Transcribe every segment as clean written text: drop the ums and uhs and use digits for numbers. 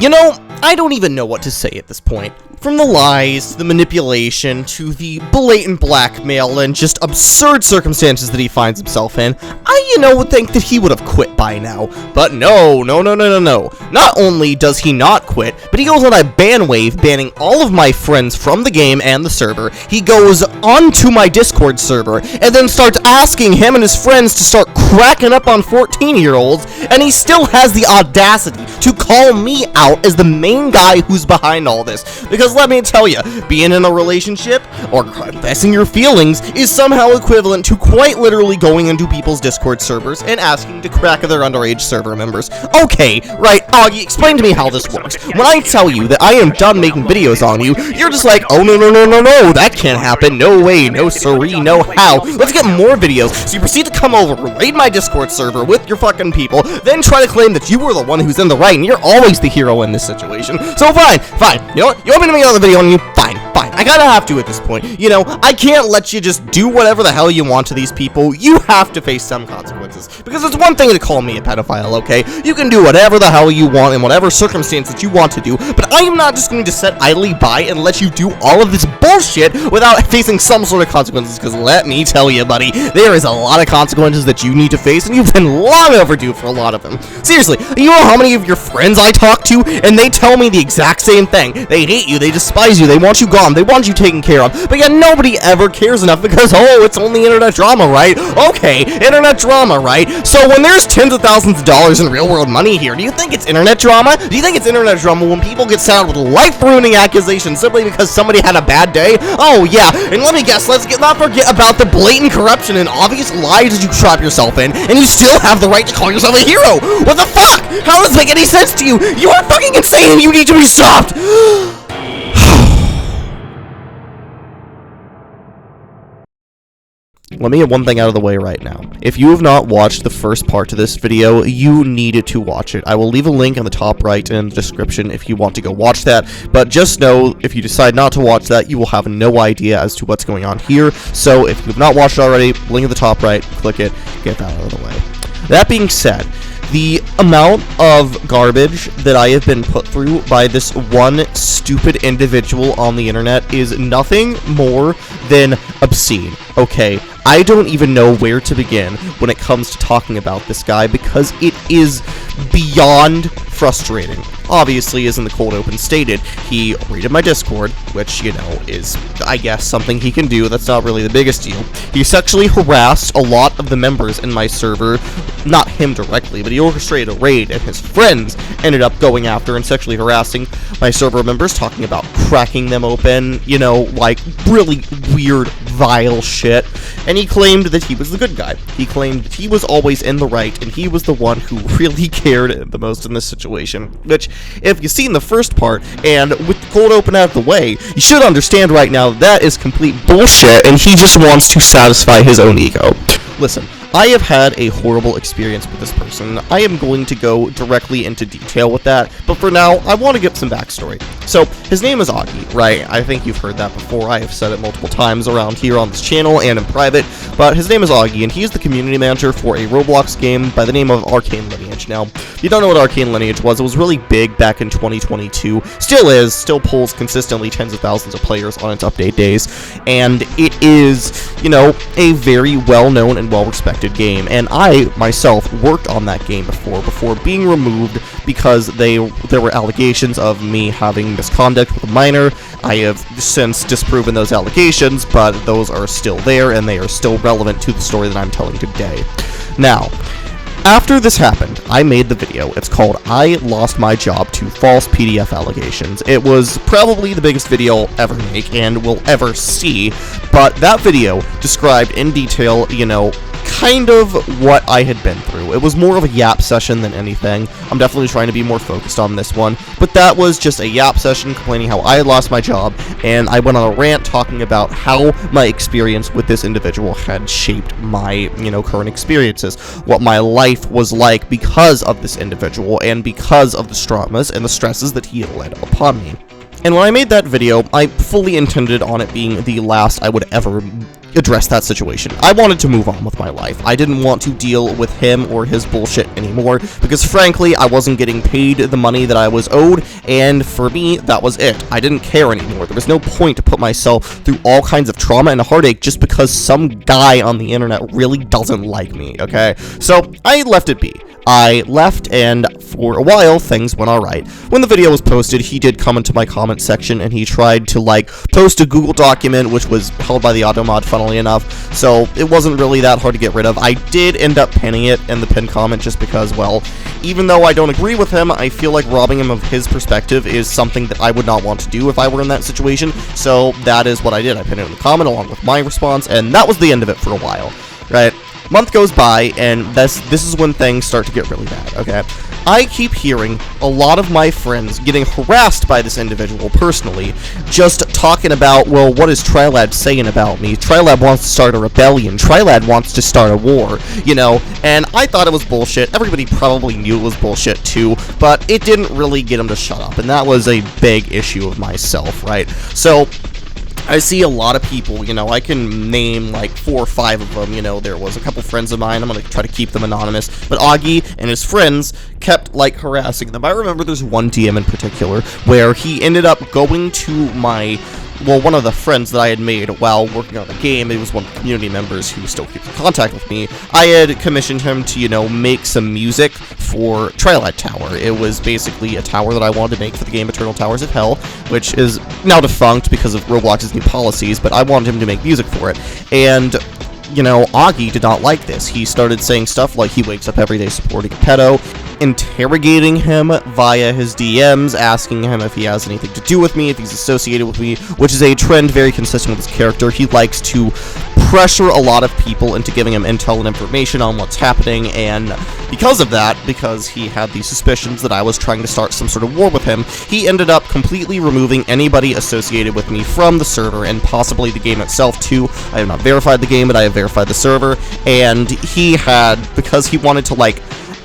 You know, I don't even know what to say at this point. From the lies, to the manipulation, to the blatant blackmail and just absurd circumstances that he finds himself in, I, would think that he would have quit by now. But no. Not only does he not quit, but he goes on a ban wave, banning all of my friends from the game and the server. He goes onto my Discord server, and then starts asking him and his friends to start cracking up on 14-year-olds, and he still has the audacity to call me out as the main guy who's behind all this. Because let me tell you, being in a relationship or confessing your feelings is somehow equivalent to quite literally going into people's Discord servers and asking to crack their underage server members. Okay, right, Auggie, explain to me how this works. When I tell you that I am done making videos on you, you're just like, oh no, that can't happen, no way, no siree, no how. Let's get more videos. So you proceed to come over, raid my Discord server with your fucking people, then try to claim that you were the one who's in the right, and you're always the hero in this situation. So fine, you know what, you want me to make another video on you? Fine, I kinda have to at this point. I can't let you just do whatever the hell you want to these people. You have to face some consequences. Because it's one thing to call me a pedophile, okay? You can do whatever the hell you want in whatever circumstances you want to do, but I am not just going to sit idly by and let you do all of this bullshit without facing some sort of consequences, because let me tell you, buddy, there is a lot of consequences that you need to face, and you've been long overdue for a lot of them. Seriously, you know how many of your friends I talk to, and they tell me the exact same thing. They hate you, they despise you, they want you gone, they want you taken care of, but yet nobody ever cares enough because, oh, it's only internet drama, right? Okay, internet drama, right? So when there's tens of thousands of dollars in real-world money here, do you think it's internet drama? Do you think it's internet drama when people get saddled with life-ruining accusations simply because somebody had a bad day? Oh, yeah, and let me guess, not forget about the blatant corruption and obvious lies that you trap yourself in, and you still have the right to call yourself a hero! What the fuck? How does this make any sense to you? You are fucking insane and you need to be stopped! Let me get one thing out of the way right now. If you have not watched the first part to this video, you need to watch it. I will leave a link on the top right in the description if you want to go watch that, but just know, if you decide not to watch that, you will have no idea as to what's going on here. So if you have not watched it already, link at the top right, click it, get that out of the way. That being said, the amount of garbage that I have been put through by this one stupid individual on the internet is nothing more than obscene, okay? I don't even know where to begin when it comes to talking about this guy because it is beyond frustrating. Obviously, as in the cold open stated, he raided my Discord, which, is, I guess, something he can do. That's not really the biggest deal. He sexually harassed a lot of the members in my server, not him directly, but he orchestrated a raid, and his friends ended up going after and sexually harassing my server members, talking about cracking them open, like really weird, vile shit. And he claimed that he was the good guy. He claimed that he was always in the right, and he was the one who really cared the most in this situation. Which, if you've seen the first part, and with the cold open out of the way, you should understand right now that is complete bullshit, and he just wants to satisfy his own ego. Listen, I have had a horrible experience with this person. I am going to go directly into detail with that, but for now, I want to give some backstory. So, his name is Auggie, right? I think you've heard that before. I have said it multiple times around here on this channel and in private, but his name is Auggie, and he is the community manager for a Roblox game by the name of Arcane Lineage. Now, if you don't know what Arcane Lineage was, it was really big back in 2022, still pulls consistently tens of thousands of players on its update days, and it is, a very well-known and well-respected game, and I myself worked on that game before being removed because there were allegations of me having misconduct with a minor. I have since disproven those allegations, but those are still there and they are still relevant to the story that I'm telling today. Now, after this happened, I made the video. It's called I Lost My Job to False PDF Allegations. It was probably the biggest video I'll ever make and will ever see, but that video described in detail, kind of what I had been through. It was more of a yap session than anything. I'm definitely trying to be more focused on this one, but that was just a yap session complaining how I had lost my job, and I went on a rant talking about how my experience with this individual had shaped my, current experiences, what my life was like because of this individual, and because of the traumas and the stresses that he had led upon me. And when I made that video, I fully intended on it being the last I would ever address that situation. I wanted to move on with my life. I didn't want to deal with him or his bullshit anymore, because frankly, I wasn't getting paid the money that I was owed, and for me, that was it. I didn't care anymore. There was no point to put myself through all kinds of trauma and heartache just because some guy on the internet really doesn't like me, okay? So, I left it be. I left, and for a while, things went alright. When the video was posted, he did come into my comment section, and he tried to, like, post a Google document, which was held by the Automod, funnily enough, so it wasn't really that hard to get rid of. I did end up pinning it in the pinned comment just because, well, even though I don't agree with him, I feel like robbing him of his perspective is something that I would not want to do if I were in that situation, so that is what I did. I pinned it in the comment along with my response, and that was the end of it for a while, right? Month goes by, and this is when things start to get really bad, okay? I keep hearing a lot of my friends getting harassed by this individual personally, just talking about, well, what is Trilad saying about me? Trilad wants to start a rebellion. Trilad wants to start a war, you know? And I thought it was bullshit. Everybody probably knew it was bullshit too, but it didn't really get them to shut up, and that was a big issue of myself, right? So I see a lot of people, you know, I can name like 4 or 5 of them, you know, there was a couple friends of mine, I'm gonna try to keep them anonymous, but Auggie and his friends kept, like, harassing them. I remember there's one DM in particular where he ended up going to my, well, one of the friends that I had made while working on the game. It was one of the community members who still keeps in contact with me. I had commissioned him to, you know, make some music for Trilad Tower. It was basically a tower that I wanted to make for the game Eternal Towers of Hell, which is now defunct because of Roblox's new policies, but I wanted him to make music for it. And, you know, Auggie did not like this. He started saying stuff like he wakes up every day supporting a pedo, interrogating him via his DMs, asking him if he has anything to do with me, if he's associated with me, which is a trend very consistent with his character. He likes to pressure a lot of people into giving him intel and information on what's happening, and because of that, because he had these suspicions that I was trying to start some sort of war with him, he ended up completely removing anybody associated with me from the server, and possibly the game itself too. I have not verified the game, but I have verified the server, and he had, because he wanted to, like,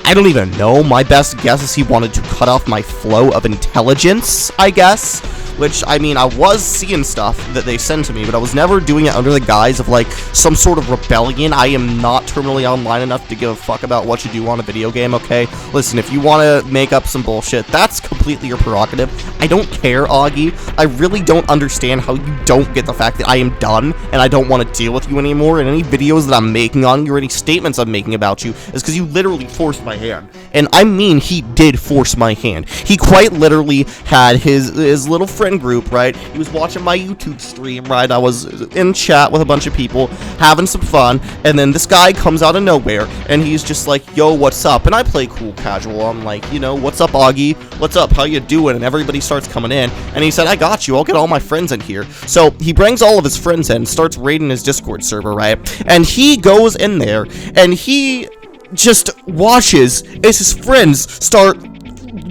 I don't even know, my best guess is he wanted to cut off my flow of intelligence, I guess, which, I mean, I was seeing stuff that they sent to me, but I was never doing it under the guise of, like, some sort of rebellion. I am not terminally online enough to give a fuck about what you do on a video game, okay? Listen, if you want to make up some bullshit, that's completely your prerogative. I don't care, Auggie. I really don't understand how you don't get the fact that I am done, and I don't want to deal with you anymore, and any videos that I'm making on you, or any statements I'm making about you, is because you literally forced my hand. And I mean, he did force my hand. He quite literally had his little friend group, right? He was watching my YouTube stream, right? I was in chat with a bunch of people, having some fun, and then this guy comes out of nowhere, and he's just like, yo, what's up? And I play cool casual. I'm like, you know, what's up, Auggie? What's up? How you doing? And everybody starts coming in, and he said, I got you. I'll get all my friends in here. So he brings all of his friends in, starts raiding his Discord server, right? And he goes in there, and he just watches as his friends start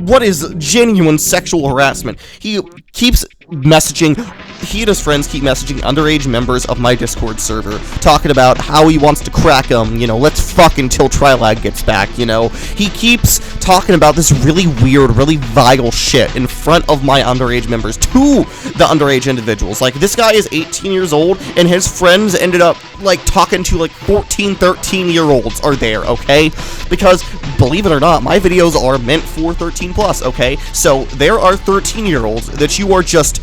what is genuine sexual harassment. He keeps messaging, he and his friends keep messaging underage members of my Discord server, talking about how he wants to crack them, you know, let's fuck until Trilad gets back, you know. He keeps talking about this really weird, really vile shit in front of my underage members, to the underage individuals. Like, this guy is 18 years old, and his friends ended up, like, talking to, like, 14, 13-year-olds are there, okay? Because, believe it or not, my videos are meant for 13 plus, okay? So, there are 13-year-olds that you are just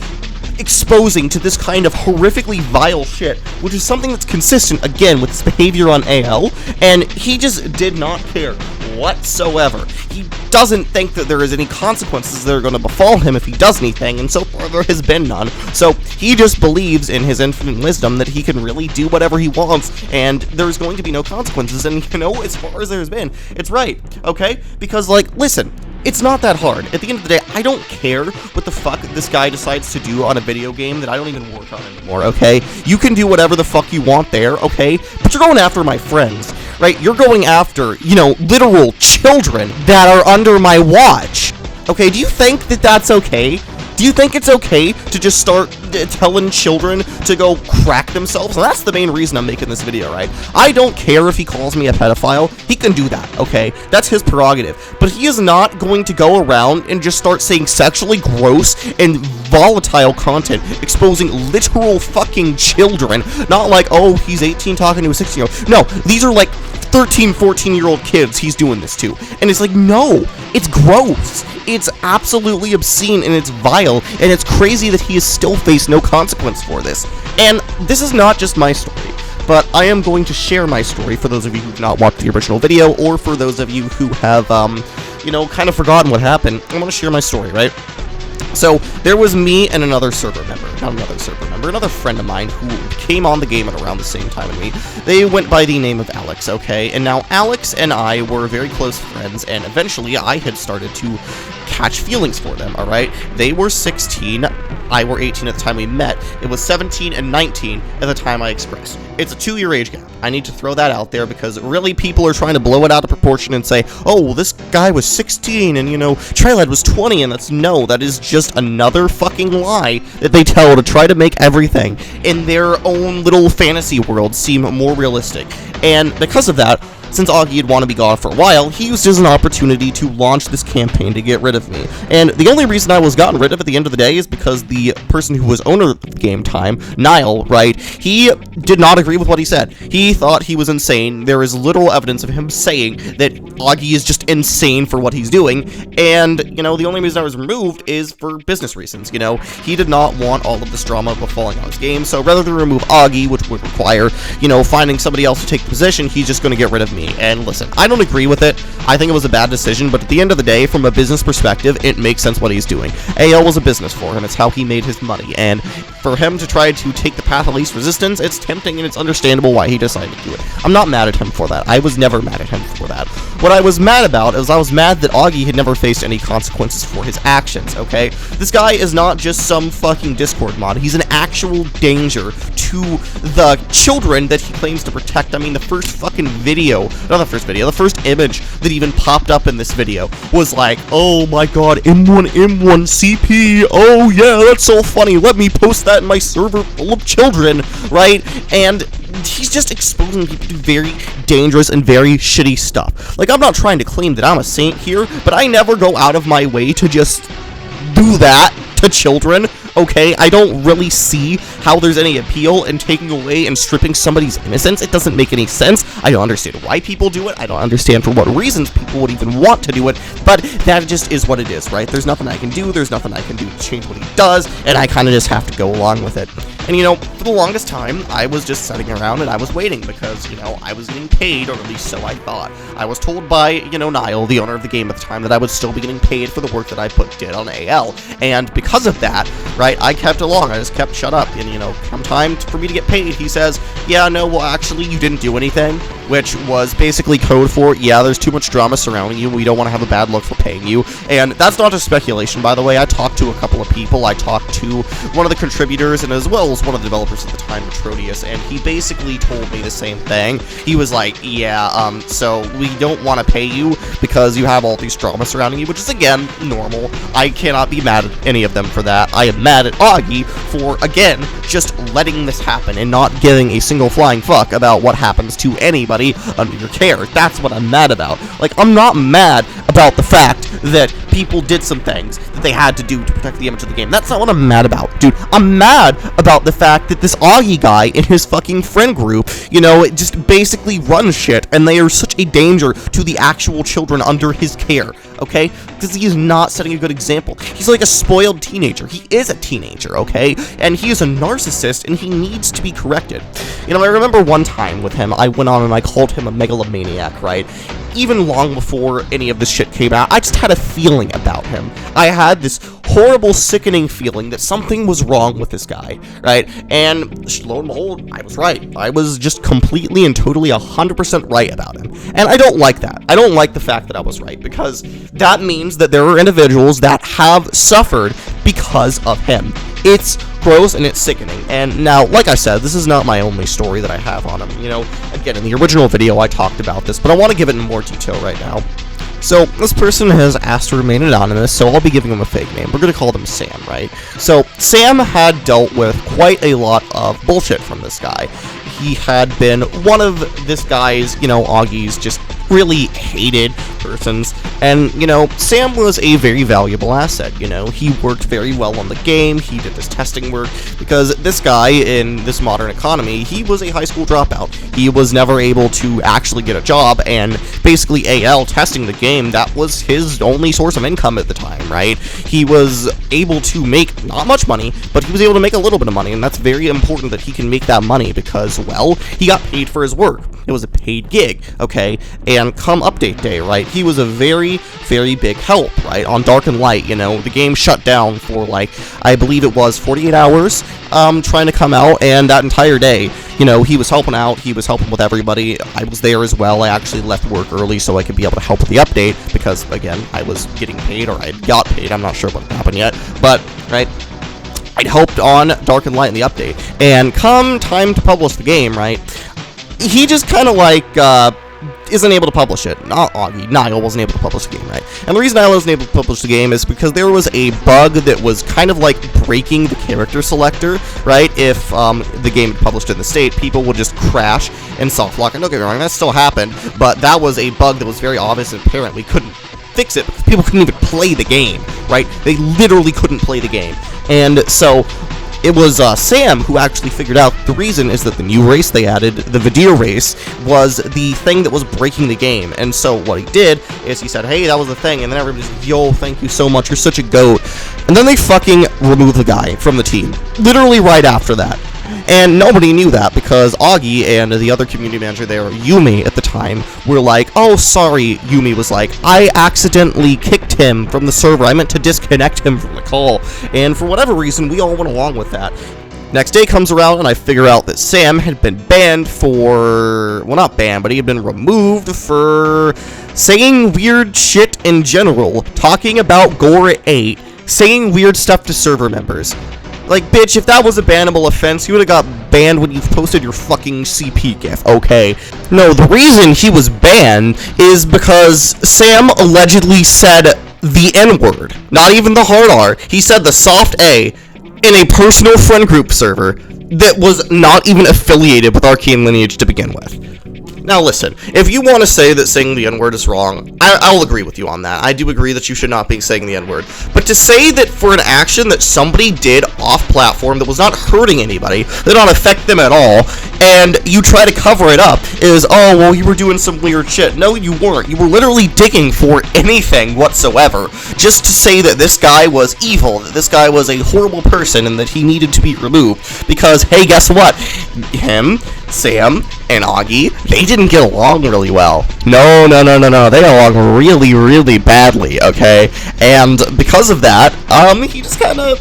exposing to this kind of horrifically vile shit, which is something that's consistent, again, with his behavior on AL, and he just did not care whatsoever. He doesn't think that there is any consequences that are going to befall him if he does anything, and so far there has been none. So he just believes in his infinite wisdom that he can really do whatever he wants, and there's going to be no consequences, and, you know, as far as there's been, it's right, okay? Because, like, listen, it's not that hard. At the end of the day, I don't care what the fuck this guy decides to do on a video game that I don't even work on anymore, okay? You can do whatever the fuck you want there, okay? But you're going after my friends, right? You're going after, you know, literal children that are under my watch. Okay, do you think that that's okay? Do you think it's okay to just start telling children to go crack themselves? And that's the main reason I'm making this video, right? I don't care if he calls me a pedophile. He can do that, okay? That's his prerogative. But he is not going to go around and just start saying sexually gross and volatile content, exposing literal fucking children. Not like, oh, he's 18 talking to a 16-year-old. No, these are like 13, 14-year-old kids he's doing this to. And it's like, no, it's gross. It's absolutely obscene and it's vile, and it's crazy that he has still faced no consequence for this. And this is not just my story, but I am going to share my story for those of you who have not watched the original video, or for those of you who have, you know, kind of forgotten what happened. I want to share my story, right? So, there was me and another server member, another friend of mine who came on the game at around the same time as me. They went by the name of Alex, okay? And now Alex and I were very close friends, and eventually I had started to catch feelings for them, alright? They were 16, I were 18 at the time we met. It was 17 and 19 at the time I expressed. It's a 2-year age gap. I need to throw that out there because really people are trying to blow it out of proportion and say, oh, well, this guy was 16 and, you know, Trilad was 20, and that is just another fucking lie that they tell to try to make everything in their own little fantasy world seem more realistic. And because of that, since Auggie had wanted to be gone for a while, he used it as an opportunity to launch this campaign to get rid of me. And the only reason I was gotten rid of at the end of the day is because the person who was owner of the game time, Niall, right, he did not agree with what he said. He thought he was insane. There is literal evidence of him saying that Auggie is just insane for what he's doing. And, you know, the only reason I was removed is for business reasons, you know. He did not want all of this drama befalling on his game, so rather than remove Auggie, which would require, you know, finding somebody else to take the position, he's just going to get rid of me. And listen, I don't agree with it. I think it was a bad decision, but at the end of the day, from a business perspective, it makes sense what he's doing. AL was a business for him. It's how he made his money. And for him to try to take the path of least resistance, it's tempting and it's understandable why he decided to do it. I'm not mad at him for that. I was never mad at him for that. What I was mad about is I was mad that Auggie had never faced any consequences for his actions, okay? This guy is not just some fucking Discord mod. He's an actual danger to the children that he claims to protect. I mean, the first fucking video, not the first video, the first image that even popped up in this video was like, oh my god, M1 CP, oh yeah, that's so funny, let me post that in my server full of children, right? And he's just exposing people to very dangerous and very shitty stuff. Like, I'm not trying to claim that I'm a saint here, but I never go out of my way to just do that to children, okay? I don't really see how there's any appeal in taking away and stripping somebody's innocence. It doesn't make any sense. I don't understand why people do it. I don't understand for what reasons people would even want to do it, but that just is what it is, right? There's nothing I can do. There's nothing I can do to change what he does, and I kind of just have to go along with it. And, you know, for the longest time, I was just sitting around and I was waiting because, you know, I was getting paid, or at least so I thought. I was told by, you know, Niall, the owner of the game at the time, that I would still be getting paid for the work that I did on AL. And because of that, right, I kept along. I just kept shut up. And, you know, come time for me to get paid, he says, yeah, no, well, actually, you didn't do anything, which was basically code for, yeah, there's too much drama surrounding you. We don't want to have a bad look for paying you. And that's not just speculation, by the way. I talked to a couple of people. I talked to one of the contributors and as well as one of the developers at the time, Metrodius, and he basically told me the same thing. He was like, yeah, so we don't want to pay you because you have all these drama surrounding you, which is, again, normal. I cannot be mad at any of them for that. I am mad at Auggie for, again, just letting this happen and not giving a single flying fuck about what happens to anybody under your care. That's what I'm mad about. Like, I'm not mad about the fact that people did some things that they had to do to protect the image of the game. That's not what I'm mad about, dude. I'm mad about the fact that this Auggie guy in his fucking friend group, you know, it just basically runs shit, and they are such a danger to the actual children under his care, okay? Because he is not setting a good example. He's like a spoiled teenager. He is a teenager, okay? And he is a narcissist, and he needs to be corrected. You know, I remember one time with him, I went on and I called him a megalomaniac, right? Even long before any of this shit came out, I just had a feeling about him. I had this horrible, sickening feeling that something was wrong with this guy, right? And lo and behold, I was right. I was just completely and totally 100% right about him. And I don't like that. I don't like the fact that I was right, because that means that there are individuals that have suffered because of him. It's gross and it's sickening. And now, like I said, this is not my only story that I have on him. You know, again, in the original video I talked about this, but I want to give it in more detail right now. So this person has asked to remain anonymous, so I'll be giving him a fake name. We're going to call them Sam, right? So Sam had dealt with quite a lot of bullshit from this guy. He had been one of this guy's, Auggie's just really hated persons, and, Sam was a very valuable asset, he worked very well on the game, he did this testing work, because this guy, in this modern economy, he was a high school dropout. He was never able to actually get a job, and basically AL testing the game, that was his only source of income at the time, right? He was able to make not much money, but he was able to make a little bit of money, and that's very important that he can make that money, because, well, he got paid for his work. It was a paid gig, okay? And come update day, right, he was a very, very big help, right? On Dark and Light, the game shut down for, I believe it was 48 hours, trying to come out, and that entire day, he was helping out, he was helping with everybody. I was there as well. I actually left work early so I could be able to help with the update, because, again, I was getting paid, or I got paid, I'm not sure what happened yet, but, right, I'd helped on Dark and Light in the update, and come time to publish the game, right, he just kind of, isn't able to publish it. Not Auggie. Niall wasn't able to publish the game, right? And the reason Niall wasn't able to publish the game is because there was a bug that was kind of breaking the character selector, right? If the game had published in the state, people would just crash and soft lock. And don't get me wrong, that still happened, but that was a bug that was very obvious and apparent. We couldn't fix it because people couldn't even play the game, right? They literally couldn't play the game. And so it was Sam who actually figured out the reason is that the new race they added, the Vidir race, was the thing that was breaking the game. And so what he did is he said, hey, that was the thing, and then everybody's like, yo, thank you so much, you're such a goat. And then they fucking removed the guy from the team, literally right after that. And nobody knew that because Auggie and the other community manager there, Yumi, at the time, were like, oh, sorry, Yumi was like, I accidentally kicked him from the server. I meant to disconnect him from the call. And for whatever reason, we all went along with that. Next day comes around, and I figure out that Sam had been banned for, well, not banned, but he had been removed for saying weird shit in general, talking about Gore 8, saying weird stuff to server members. Like, bitch, if that was a bannable offense, you would have got banned when you posted your fucking CP gif, okay? No, the reason he was banned is because Sam allegedly said the N-word. Not even the hard R. He said the soft A in a personal friend group server that was not even affiliated with Arcane Lineage to begin with. Now listen, if you want to say that saying the N-word is wrong, I'll agree with you on that. I do agree that you should not be saying the N-word. But to say that for an action that somebody did off-platform that was not hurting anybody, that did not affect them at all, and you try to cover it up, is, oh, well, you were doing some weird shit. No, you weren't. You were literally digging for anything whatsoever, just to say that this guy was evil, that this guy was a horrible person, and that he needed to be removed. Because, hey, guess what? Him, Sam, and Auggie, they didn't get along really well. No, they got along really, really badly, okay? And because of that, he just kind of,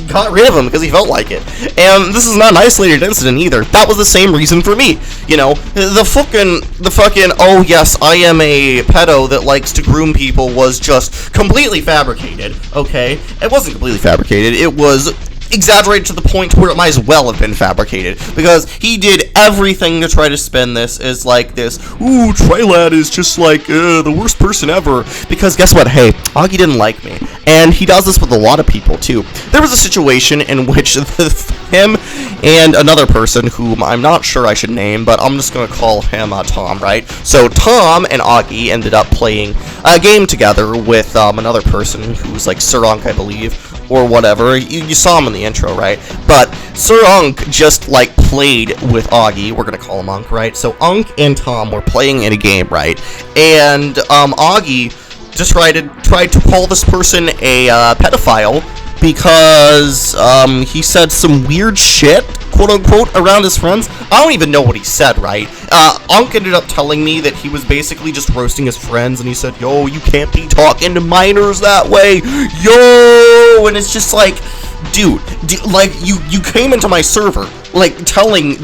got rid of him because he felt like it. And this is not an isolated incident either. That was the same reason for me. The fucking, oh yes, I am a pedo that likes to groom people was just completely fabricated, okay? It wasn't completely fabricated, it was exaggerated to the point where it might as well have been fabricated, because he did everything to try to spin this as like this, ooh, Trilad is just like the worst person ever, because guess what, hey, Auggie didn't like me, and he does this with a lot of people too. There was a situation in which him and another person whom I'm not sure I should name, but I'm just gonna call him Tom, right? So Tom and Auggie ended up playing a game together with another person who's like Sir Unk, I believe, or whatever. You saw him in the intro, right? But Sir Unk just, like, played with Auggie. We're gonna call him Unk, right? So Unk and Tom were playing in a game, right? And Auggie just tried to call this person a pedophile because he said some weird shit, quote-unquote, around his friends. I don't even know what he said, right? Unk ended up telling me that he was basically just roasting his friends, and he said, yo, you can't be talking to minors that way, yo, and it's just like, dude, like, you came into my server, like, telling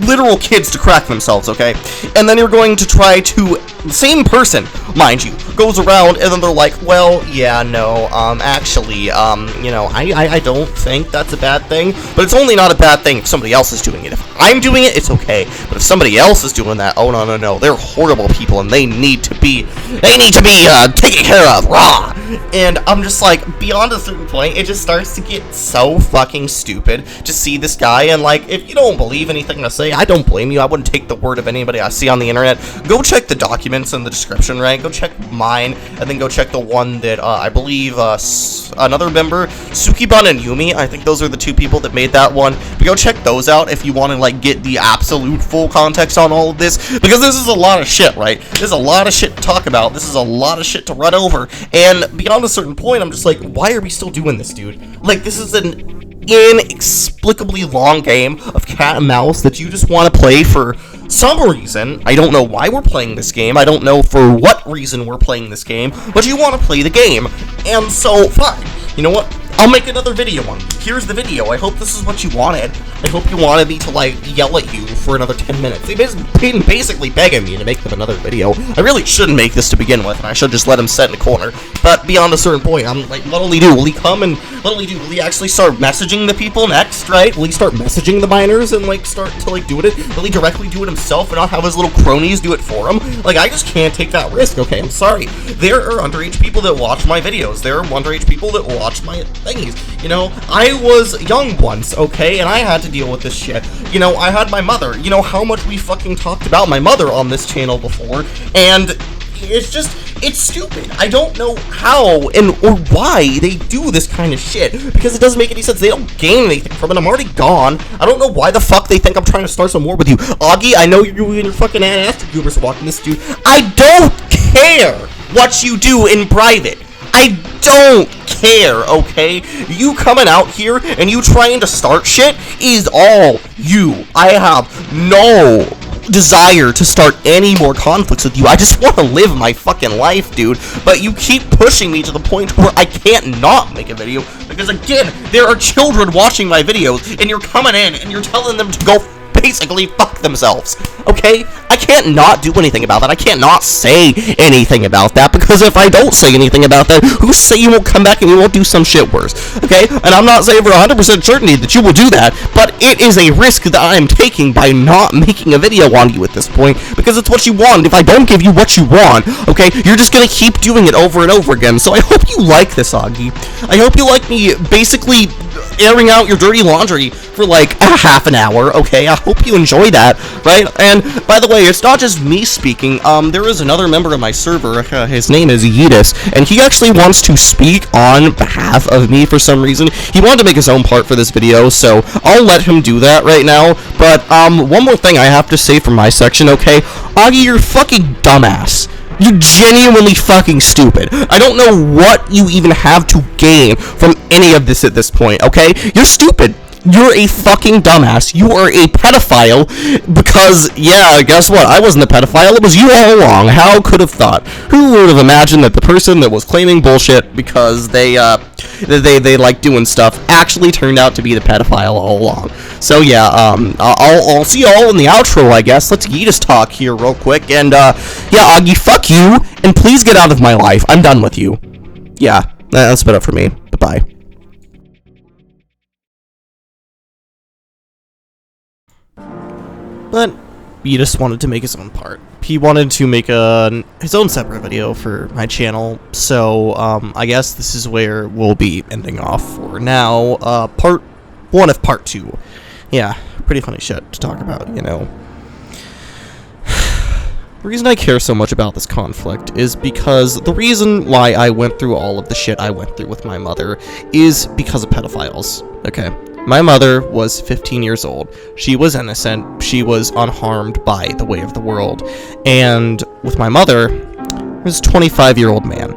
literal kids to crack themselves, okay? And then you're going to try to the same person, mind you, goes around and then they're like, well, yeah, no, actually, you know, I don't think that's a bad thing, but it's only not a bad thing if somebody else is doing it. If I'm doing it, it's okay, but if somebody else is doing that, oh, no, they're horrible people, and they need to be taken care of, raw. And I'm just like, beyond a certain point, it just starts to get so fucking stupid to see this guy, and like, if you don't believe anything I say, I don't blame you. I wouldn't take the word of anybody I see on the internet. Go check the documents in the description, right? Go check mine, and then go check the one that, I believe, another member, Sukibun and Yumi, I think those are the two people that made that one, but go check those out if you want to, like, get the absolute full context on all of this, because this is a lot of shit, right? There's a lot of shit to talk about, this is a lot of shit to run over, and beyond a certain point, I'm just like, why are we still doing this, dude? Like, this is an inexplicably long game of cat and mouse that you just want to play for some reason. I don't know why we're playing this game, I don't know for what reason we're playing this game, but you want to play the game, and so, fine. You know what? I'll make another video on it. Here's the video. I hope this is what you wanted. I hope you wanted me to, like, yell at you for another 10 minutes. They've been basically begging me to make them another video. I really shouldn't make this to begin with, and I should just let him sit in a corner. But beyond a certain point, I'm like, what'll he do? Will he come and, what'll he do? Will he actually start messaging the people next, right? Will he start messaging the minors and, like, start to, like, do it? Will he directly do it himself and not have his little cronies do it for him? Like, I just can't take that risk, okay? I'm sorry. There are underage people that watch my videos. There are underage people that watch my thingies. You know, I was young once, okay, and I had to deal with this shit. You know, I had my mother. You know how much we fucking talked about my mother on this channel before, and it's just, it's stupid. I don't know how and or why they do this kind of shit, because it doesn't make any sense. They don't gain anything from it. I'm already gone. I don't know why the fuck they think I'm trying to start some more with you. Auggie, I know you and your fucking ass YouTubers are watching this, dude. I don't care what you do in private. I don't care, okay? You coming out here and you trying to start shit is all you. I have no desire to start any more conflicts with you. I just want to live my fucking life, dude. But you keep pushing me to the point where I can't not make a video, because again, there are children watching my videos, and you're coming in and you're telling them to go basically fuck themselves, okay? I can't not do anything about that. I can't not say anything about that, because if I don't say anything about that, who's to say you won't come back and you won't do some shit worse, okay? And I'm not saying for 100% certainty that you will do that, but it is a risk that I am taking by not making a video on you at this point, because it's what you want. If I don't give you what you want, okay, you're just gonna keep doing it over and over again. So I hope you like this, Auggie. I hope you like me basically airing out your dirty laundry for like a half an hour, okay? I hope you enjoy that, right? And by the way, it's not just me speaking. There is another member of my server, his name is Yeetus, and he actually wants to speak on behalf of me for some reason. He wanted to make his own part for this video, so I'll let him do that right now. But one more thing I have to say from my section, okay? Auggie, you're fucking dumbass. You're genuinely fucking stupid. I don't know what you even have to gain from any of this at this point, okay? You're stupid. You're a fucking dumbass. You are a pedophile because, yeah, guess what? I wasn't a pedophile. It was you all along. How could have thought? Who would have imagined that the person that was claiming bullshit because they like doing stuff actually turned out to be the pedophile all along? So, yeah, I'll see you all in the outro, I guess. Let's Yeetus talk here real quick. And, yeah, Auggie, fuck you. And please get out of my life. I'm done with you. Yeah, that's about it for me. Bye-bye. But he just wanted to make his own part. He wanted to make his own separate video for my channel, so I guess this is where we'll be ending off for now. Part 1 of part 2. Yeah, pretty funny shit to talk about, you know. The reason I care so much about this conflict is because the reason why I went through all of the shit I went through with my mother is because of pedophiles, okay? My mother was 15 years old. She was innocent. She was unharmed by the way of the world. And with my mother, it was a 25-year-old man.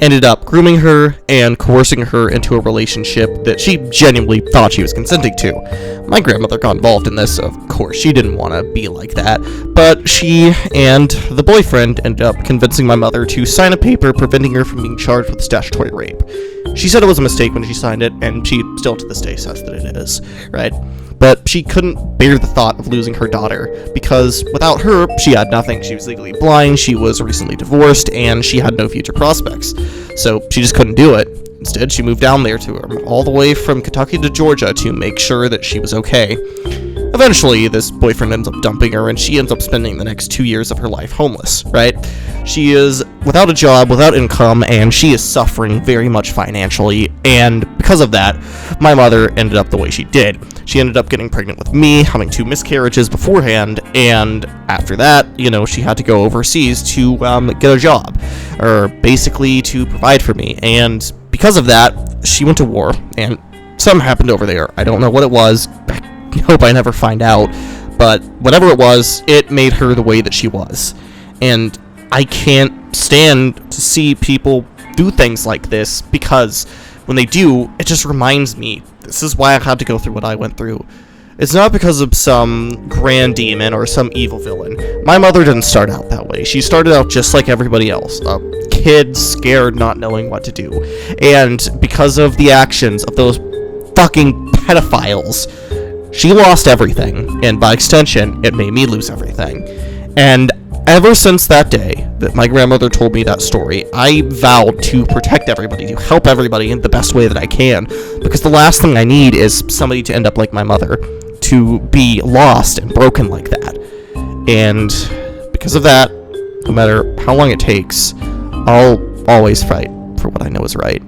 ended up grooming her and coercing her into a relationship that she genuinely thought she was consenting to. My grandmother got involved in this, of course, she didn't want to be like that, but she and the boyfriend ended up convincing my mother to sign a paper preventing her from being charged with statutory rape. She said it was a mistake when she signed it, and she still to this day says that it is, right? But she couldn't bear the thought of losing her daughter, because without her, she had nothing. She was legally blind, she was recently divorced, and she had no future prospects. So she just couldn't do it. Instead, she moved down there to her, all the way from Kentucky to Georgia, to make sure that she was okay. Eventually, this boyfriend ends up dumping her, and she ends up spending the next 2 years of her life homeless, right? She is without a job, without income, and she is suffering very much financially, and because of that, my mother ended up the way she did. She ended up getting pregnant with me, having 2 miscarriages beforehand, and after that, she had to go overseas to get a job, or basically to provide for me, and because of that, she went to war, and something happened over there. I don't know what it was. I hope I never find out, but whatever it was, it made her the way that she was. And I can't stand to see people do things like this, because when they do, it just reminds me, this is why I had to go through what I went through. It's not because of some grand demon or some evil villain. My mother didn't start out that way. She started out just like everybody else, a kid scared, not knowing what to do. And because of the actions of those fucking pedophiles, she lost everything, and by extension, it made me lose everything. And ever since that day that my grandmother told me that story, I vowed to protect everybody, to help everybody in the best way that I can, because the last thing I need is somebody to end up like my mother, to be lost and broken like that. And because of that, no matter how long it takes, I'll always fight for what I know is right.